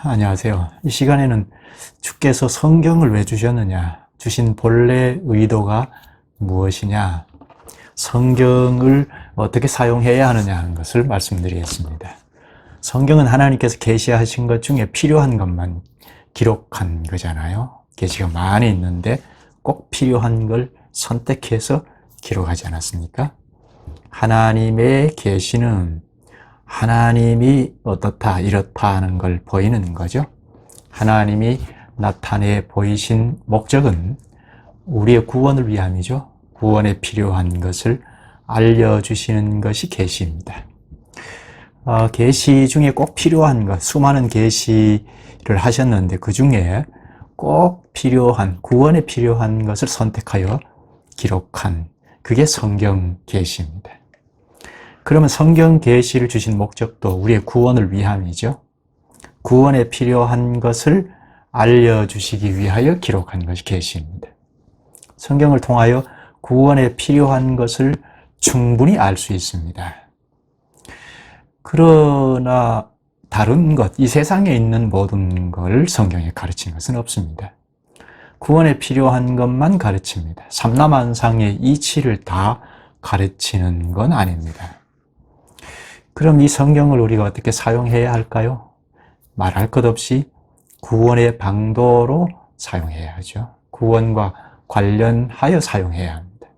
안녕하세요. 이 시간에는 주께서 성경을 왜 주셨느냐, 주신 본래 의도가 무엇이냐, 성경을 어떻게 사용해야 하느냐 하는 것을 말씀드리겠습니다. 성경은 하나님께서 계시하신 것 중에 필요한 것만 기록한 거잖아요. 계시가 많이 있는데 꼭 필요한 걸 선택해서 기록하지 않았습니까? 하나님의 계시는 하나님이 어떻다 이렇다 하는 걸 보이는 거죠. 하나님이 나타내 보이신 목적은 우리의 구원을 위함이죠. 구원에 필요한 것을 알려주시는 것이 계시입니다. 계시 중에 꼭 필요한 것, 수많은 계시를 하셨는데 그 중에 꼭 필요한, 구원에 필요한 것을 선택하여 기록한 그게 성경 계시입니다. 그러면 성경 계시를 주신 목적도 우리의 구원을 위함이죠. 구원에 필요한 것을 알려주시기 위하여 기록한 것이 계시입니다. 성경을 통하여 구원에 필요한 것을 충분히 알 수 있습니다. 그러나 다른 것, 이 세상에 있는 모든 걸 성경에 가르치는 것은 없습니다. 구원에 필요한 것만 가르칩니다. 삼라만상의 이치를 다 가르치는 건 아닙니다. 그럼 이 성경을 우리가 어떻게 사용해야 할까요? 말할 것 없이 구원의 방도로 사용해야 하죠. 구원과 관련하여 사용해야 합니다.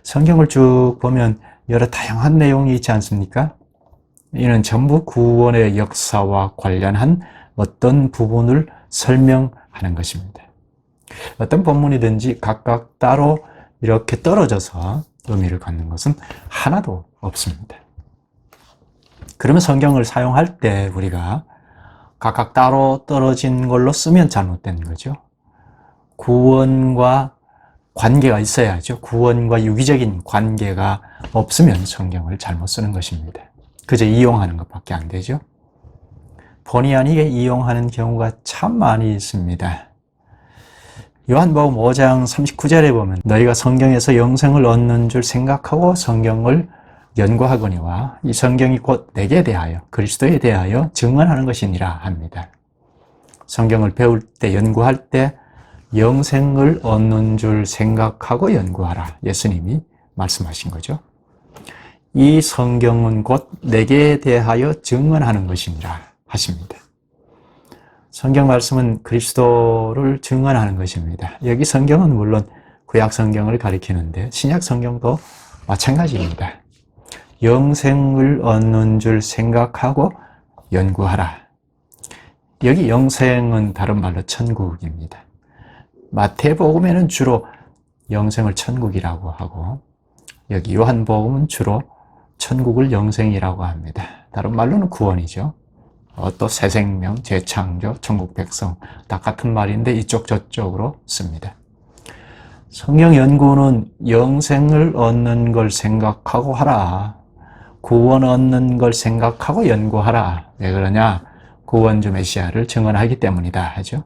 성경을 쭉 보면 여러 다양한 내용이 있지 않습니까? 이는 전부 구원의 역사와 관련한 어떤 부분을 설명하는 것입니다. 어떤 본문이든지 각각 따로 이렇게 떨어져서 의미를 갖는 것은 하나도 없습니다. 그러면 성경을 사용할 때 우리가 각각 따로 떨어진 걸로 쓰면 잘못된 거죠. 구원과 관계가 있어야죠. 구원과 유기적인 관계가 없으면 성경을 잘못 쓰는 것입니다. 그저 이용하는 것밖에 안 되죠. 본의 아니게 이용하는 경우가 참 많이 있습니다. 요한복음 5장 39절에 보면 너희가 성경에서 영생을 얻는 줄 생각하고 성경을 연구하거니와 이 성경이 곧 내게 대하여 그리스도에 대하여 증언하는 것이니라 합니다. 성경을 배울 때 연구할 때 영생을 얻는 줄 생각하고 연구하라. 예수님이 말씀하신 거죠. 이 성경은 곧 내게 대하여 증언하는 것이니라 하십니다. 성경 말씀은 그리스도를 증언하는 것입니다. 여기 성경은 물론 구약 성경을 가리키는데 신약 성경도 마찬가지입니다. 영생을 얻는 줄 생각하고 연구하라. 여기 영생은 다른 말로 천국입니다. 마태복음에는 주로 영생을 천국이라고 하고 여기 요한복음은 주로 천국을 영생이라고 합니다. 다른 말로는 구원이죠. 또 새 생명, 재창조, 천국 백성 다 같은 말인데 이쪽 저쪽으로 씁니다. 성경 연구는 영생을 얻는 걸 생각하고 하라. 구원 얻는 걸 생각하고 연구하라. 왜 그러냐? 구원주 메시아를 증언하기 때문이다 하죠.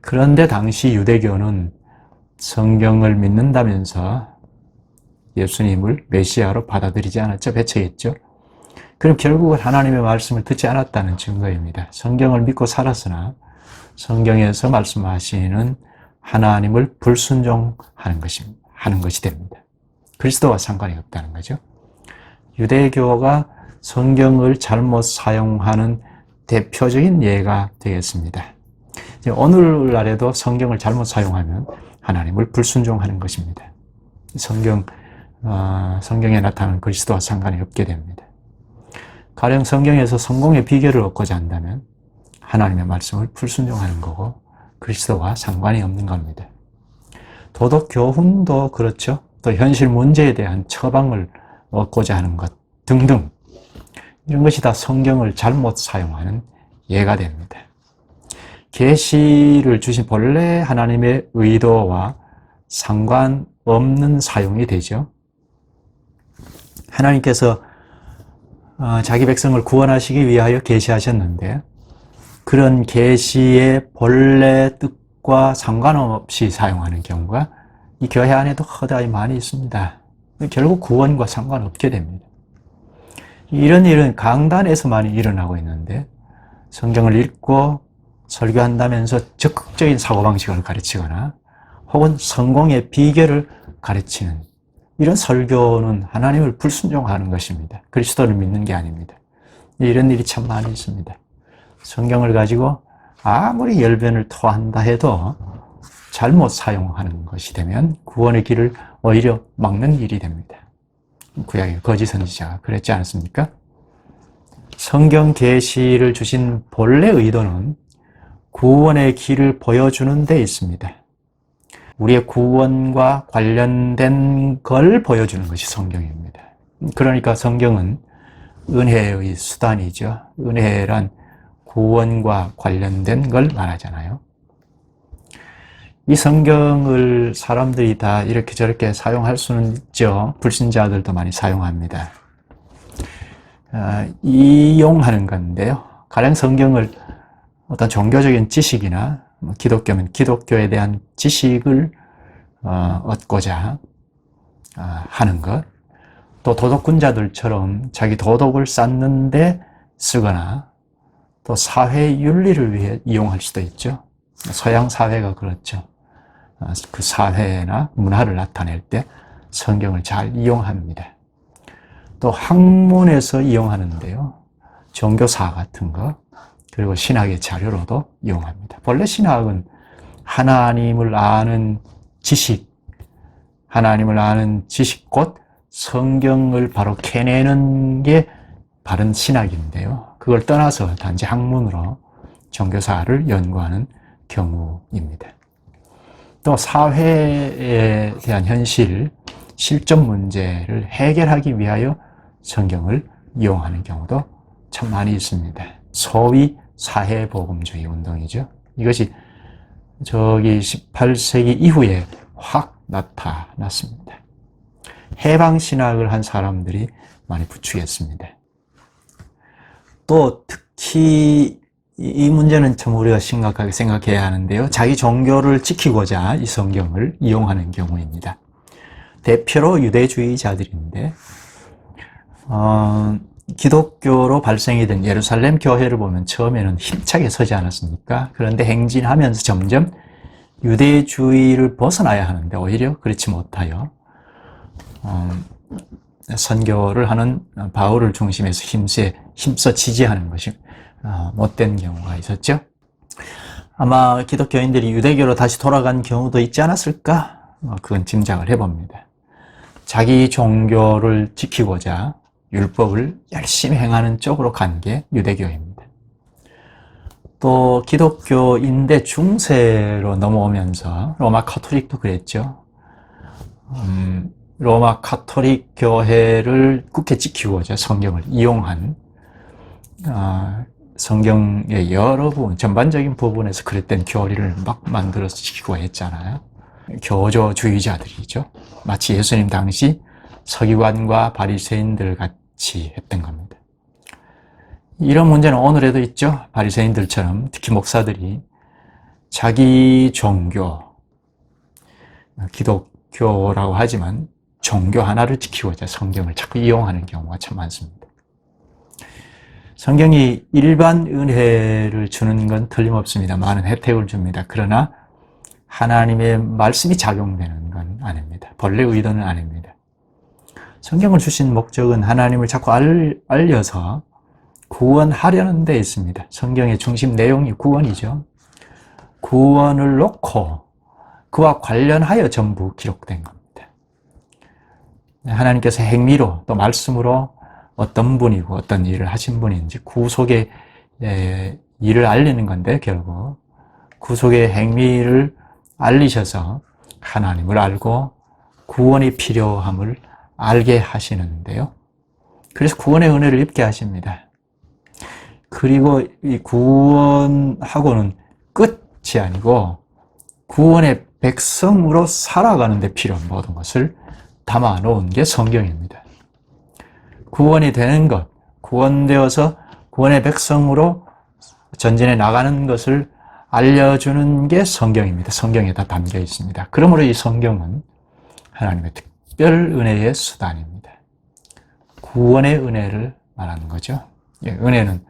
그런데 당시 유대교는 성경을 믿는다면서 예수님을 메시아로 받아들이지 않았죠. 배척했죠. 그럼 결국은 하나님의 말씀을 듣지 않았다는 증거입니다. 성경을 믿고 살았으나 성경에서 말씀하시는 하나님을 불순종하는 하는 것이 됩니다. 그리스도와 상관이 없다는 거죠. 유대교가 성경을 잘못 사용하는 대표적인 예가 되겠습니다. 오늘날에도 성경을 잘못 사용하면 하나님을 불순종하는 것입니다. 성경에 나타나는 그리스도와 상관이 없게 됩니다. 가령 성경에서 성공의 비결을 얻고자 한다면 하나님의 말씀을 불순종하는 거고 그리스도와 상관이 없는 겁니다. 도덕 교훈도 그렇죠. 또 현실 문제에 대한 처방을 얻고자 하는 것 등등 이런 것이 다 성경을 잘못 사용하는 예가 됩니다. 계시를 주신 본래 하나님의 의도와 상관없는 사용이 되죠. 하나님께서 자기 백성을 구원하시기 위하여 계시하셨는데 그런 계시의 본래 뜻과 상관없이 사용하는 경우가 이 교회 안에도 허다히 많이 있습니다. 결국 구원과 상관없게 됩니다. 이런 일은 강단에서 많이 일어나고 있는데 성경을 읽고 설교한다면서 적극적인 사고방식을 가르치거나 혹은 성공의 비결을 가르치는 이런 설교는 하나님을 불순종하는 것입니다. 그리스도를 믿는 게 아닙니다. 이런 일이 참 많이 있습니다. 성경을 가지고 아무리 열변을 토한다 해도 잘못 사용하는 것이 되면 구원의 길을 오히려 막는 일이 됩니다. 구약의 거짓 선지자가 그랬지 않습니까? 성경 계시를 주신 본래 의도는 구원의 길을 보여주는 데 있습니다. 우리의 구원과 관련된 걸 보여주는 것이 성경입니다. 그러니까 성경은 은혜의 수단이죠. 은혜란 구원과 관련된 걸 말하잖아요. 이 성경을 사람들이 다 이렇게 저렇게 사용할 수는 있죠. 불신자들도 많이 사용합니다. 이용하는 건데요. 가령 성경을 어떤 종교적인 지식이나 기독교면 기독교에 대한 지식을 얻고자 하는 것, 또 도덕군자들처럼 자기 도덕을 쌓는데 쓰거나 또 사회 윤리를 위해 이용할 수도 있죠. 서양 사회가 그렇죠. 그 사회나 문화를 나타낼 때 성경을 잘 이용합니다. 또 학문에서 이용하는데요. 종교사 같은 거, 그리고 신학의 자료로도 이용합니다. 본래 신학은 하나님을 아는 지식, 하나님을 아는 지식 곧 성경을 바로 캐내는 게 바른 신학인데요. 그걸 떠나서 단지 학문으로 종교사를 연구하는 경우입니다. 또 사회에 대한 현실, 실존 문제를 해결하기 위하여 성경을 이용하는 경우도 참 많이 있습니다. 소위 사회복음주의 운동이죠. 이것이 저기 18세기 이후에 확 나타났습니다. 해방신학을 한 사람들이 많이 부추겼습니다. 또 특히 이 문제는 참 우리가 심각하게 생각해야 하는데요. 자기 종교를 지키고자 이 성경을 이용하는 경우입니다. 대표로 유대주의자들인데 기독교로 발생이 된 예루살렘 교회를 보면 처음에는 힘차게 서지 않았습니까? 그런데 행진하면서 점점 유대주의를 벗어나야 하는데 오히려 그렇지 못하여 선교를 하는 바울을 중심해서 힘써 지지하는 것이 못된 경우가 있었죠. 아마 기독교인들이 유대교로 다시 돌아간 경우도 있지 않았을까? 그건 짐작을 해봅니다. 자기 종교를 지키고자 율법을 열심히 행하는 쪽으로 간 게 유대교입니다. 또 기독교인데 중세로 넘어오면서 로마 카톨릭도 그랬죠. 로마 카톨릭 교회를 굳게 지키고자 성경을 이용한 성경의 여러 부분, 전반적인 부분에서 그랬던 교리를 막 만들어서 지키고 했잖아요. 교조주의자들이죠. 마치 예수님 당시 서기관과 바리새인들 같이 했던 겁니다. 이런 문제는 오늘에도 있죠. 바리새인들처럼 특히 목사들이 자기 종교, 기독교라고 하지만 종교 하나를 지키고자 성경을 자꾸 이용하는 경우가 참 많습니다. 성경이 일반 은혜를 주는 건 틀림없습니다. 많은 혜택을 줍니다. 그러나 하나님의 말씀이 작용되는 건 아닙니다. 본래 의도는 아닙니다. 성경을 주신 목적은 하나님을 자꾸 알려서 구원하려는 데 있습니다. 성경의 중심 내용이 구원이죠. 구원을 놓고 그와 관련하여 전부 기록된 겁니다. 하나님께서 행위로 또 말씀으로 어떤 분이고 어떤 일을 하신 분인지 구속의 일을 알리는 건데 결국 구속의 행위를 알리셔서 하나님을 알고 구원이 필요함을 알게 하시는데요. 그래서 구원의 은혜를 입게 하십니다. 그리고 이 구원하고는 끝이 아니고 구원의 백성으로 살아가는 데 필요한 모든 것을 담아 놓은 게 성경입니다. 구원이 되는 것, 구원되어서 구원의 백성으로 전진해 나가는 것을 알려주는 게 성경입니다. 성경에 다 담겨 있습니다. 그러므로 이 성경은 하나님의 특별 은혜의 수단입니다. 구원의 은혜를 말하는 거죠. 은혜는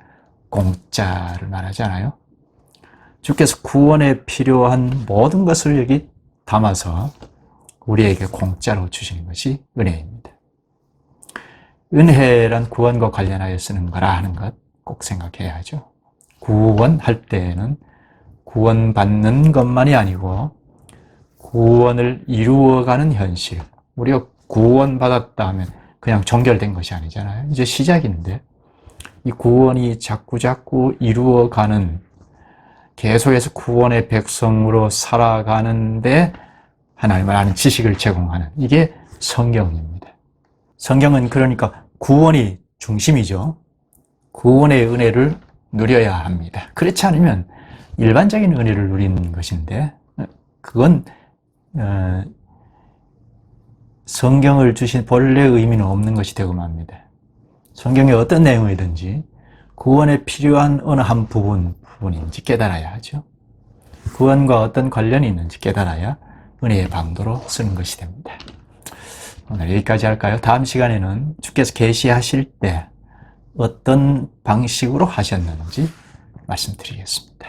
공짜를 말하잖아요. 주께서 구원에 필요한 모든 것을 여기 담아서 우리에게 공짜로 주시는 것이 은혜입니다. 은혜란 구원과 관련하여 쓰는 거라 하는 것 꼭 생각해야 하죠. 구원할 때에는 구원받는 것만이 아니고 구원을 이루어가는 현실, 우리가 구원받았다 하면 그냥 종결된 것이 아니잖아요. 이제 시작인데 이 구원이 자꾸자꾸 이루어가는, 계속해서 구원의 백성으로 살아가는데 하나님을 아는 지식을 제공하는, 이게 성경입니다. 성경은 그러니까 구원이 중심이죠. 구원의 은혜를 누려야 합니다. 그렇지 않으면 일반적인 은혜를 누리는 것인데 그건 성경을 주신 본래 의미는 없는 것이 되고 맙니다. 성경의 어떤 내용이든지 구원에 필요한 어느 한 부분인지 깨달아야 하죠. 구원과 어떤 관련이 있는지 깨달아야 은혜의 방도로 쓰는 것이 됩니다. 오늘 여기까지 할까요? 다음 시간에는 주께서 계시하실 때 어떤 방식으로 하셨는지 말씀드리겠습니다.